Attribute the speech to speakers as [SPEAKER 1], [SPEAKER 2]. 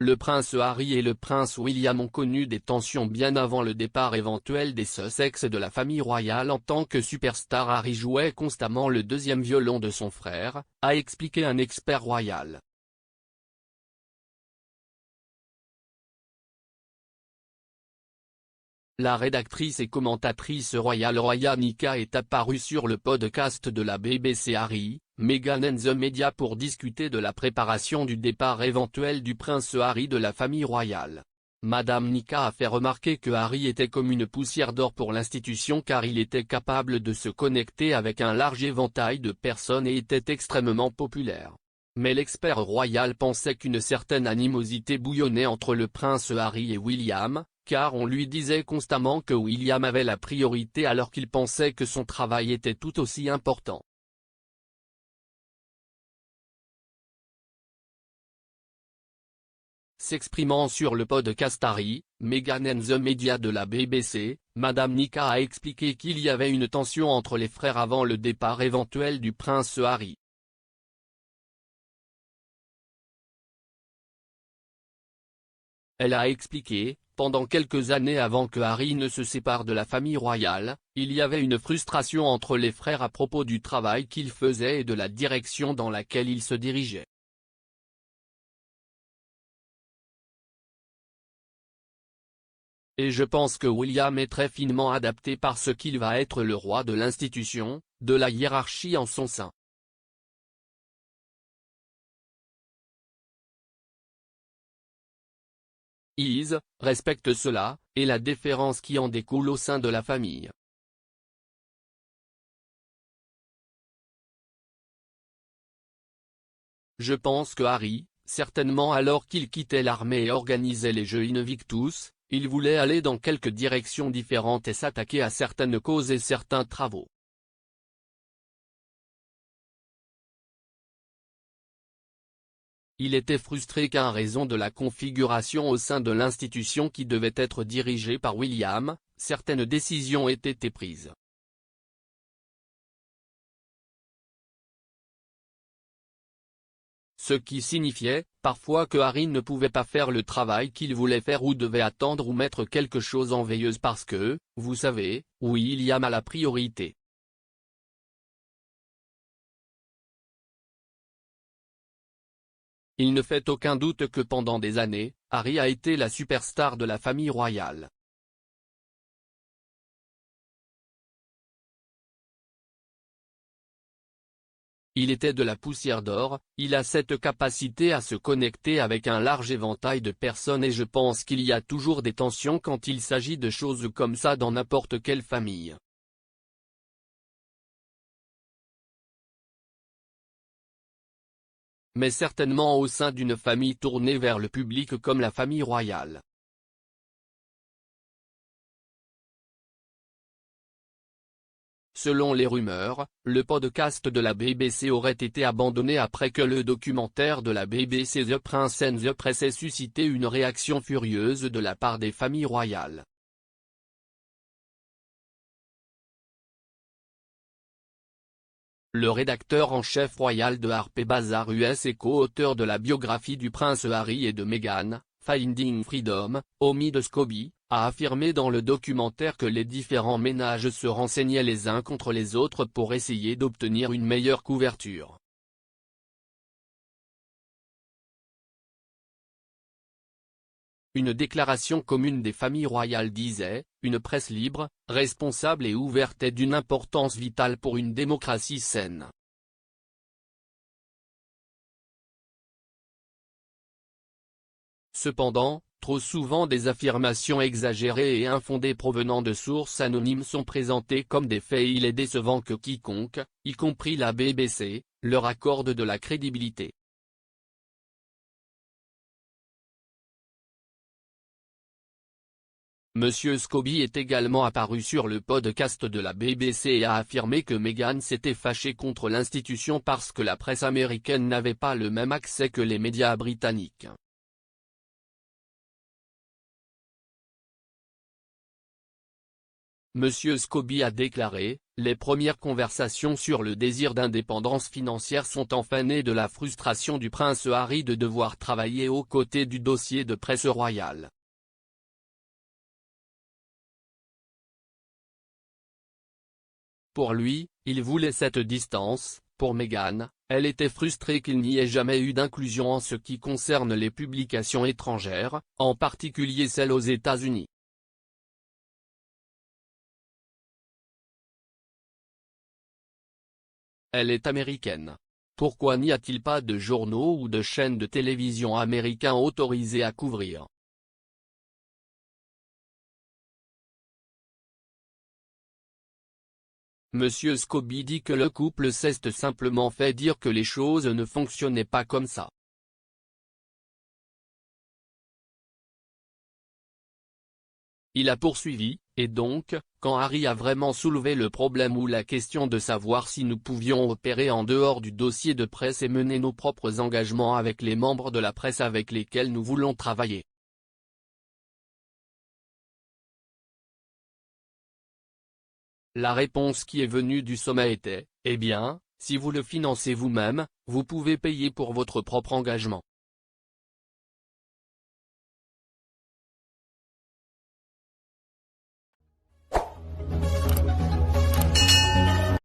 [SPEAKER 1] le prince Harry et le prince William ont connu des tensions bien avant le départ éventuel des Sussex de la famille royale. En tant que superstar, Harry jouait constamment le deuxième violon de son frère, a expliqué un expert royal. La rédactrice et commentatrice royale Ryan Nika est apparue sur le podcast de la BBC Harry, Meghan and the Media pour discuter de la préparation du départ éventuel du prince Harry de la famille royale. Madame Nika a fait remarquer que Harry était comme une poussière d'or pour l'institution car il était capable de se connecter avec un large éventail de personnes et était extrêmement populaire. Mais l'expert royal pensait qu'une certaine animosité bouillonnait entre le prince Harry et William, car on lui disait constamment que William avait la priorité alors qu'il pensait que son travail était tout aussi important. S'exprimant sur le podcast Harry, Meghan and the Media de la BBC, Madame Nika a expliqué qu'il y avait une tension entre les frères avant le départ éventuel du prince Harry. Elle a expliqué, pendant quelques années avant que Harry ne se sépare de la famille royale, il y avait une frustration entre les frères à propos du travail qu'ils faisaient et de la direction dans laquelle ils se dirigeaient. Et je pense que William est très finement adapté parce qu'il va être le roi de l'institution, de la hiérarchie en son sein. Respecte cela, et la déférence qui en découle au sein de la famille. Je pense que Harry, certainement alors qu'il quittait l'armée et organisait les Jeux Invictus, il voulait aller dans quelques directions différentes et s'attaquer à certaines causes et certains travaux. Il était frustré qu'en raison de la configuration au sein de l'institution qui devait être dirigée par William, certaines décisions aient été prises. Ce qui signifiait, parfois que Harry ne pouvait pas faire le travail qu'il voulait faire ou devait attendre ou mettre quelque chose en veilleuse parce que, vous savez, William a la priorité. Il ne fait aucun doute que pendant des années, Harry a été la superstar de la famille royale. Il était de la poussière d'or, il a cette capacité à se connecter avec un large éventail de personnes et je pense qu'il y a toujours des tensions quand il s'agit de choses comme ça dans n'importe quelle famille. Mais certainement au sein d'une famille tournée vers le public comme la famille royale. Selon les rumeurs, le podcast de la BBC aurait été abandonné après que le documentaire de la BBC The Prince and the Press ait suscité une réaction furieuse de la part des familles royales. Le rédacteur en chef royal de Harper's Bazaar US et co-auteur de la biographie du prince Harry et de Meghan, Finding Freedom, Omid Scobie, a affirmé dans le documentaire que les différents ménages se renseignaient les uns contre les autres pour essayer d'obtenir une meilleure couverture. Une déclaration commune des familles royales disait, une presse libre, responsable et ouverte est d'une importance vitale pour une démocratie saine. Cependant, trop souvent des affirmations exagérées et infondées provenant de sources anonymes sont présentées comme des faits et il est décevant que quiconque, y compris la BBC, leur accorde de la crédibilité. Monsieur Scobie est également apparu sur le podcast de la BBC et a affirmé que Meghan s'était fâchée contre l'institution parce que la presse américaine n'avait pas le même accès que les médias britanniques. Monsieur Scobie a déclaré, « Les premières conversations sur le désir d'indépendance financière sont enfin nées de la frustration du prince Harry de devoir travailler aux côtés du dossier de presse royal. Pour lui, il voulait cette distance. Pour Meghan, elle était frustrée qu'il n'y ait jamais eu d'inclusion en ce qui concerne les publications étrangères, en particulier celles aux États-Unis. Elle est américaine. Pourquoi n'y a-t-il pas de journaux ou de chaînes de télévision américains autorisés à couvrir ? Monsieur Scobie dit que le couple s'est simplement fait dire que les choses ne fonctionnaient pas comme ça. Il a poursuivi, et donc, quand Harry a vraiment soulevé le problème ou la question de savoir si nous pouvions opérer en dehors du dossier de presse et mener nos propres engagements avec les membres de la presse avec lesquels nous voulons travailler. La réponse qui est venue du sommet était, eh bien, si vous le financez vous-même, vous pouvez payer pour votre propre engagement.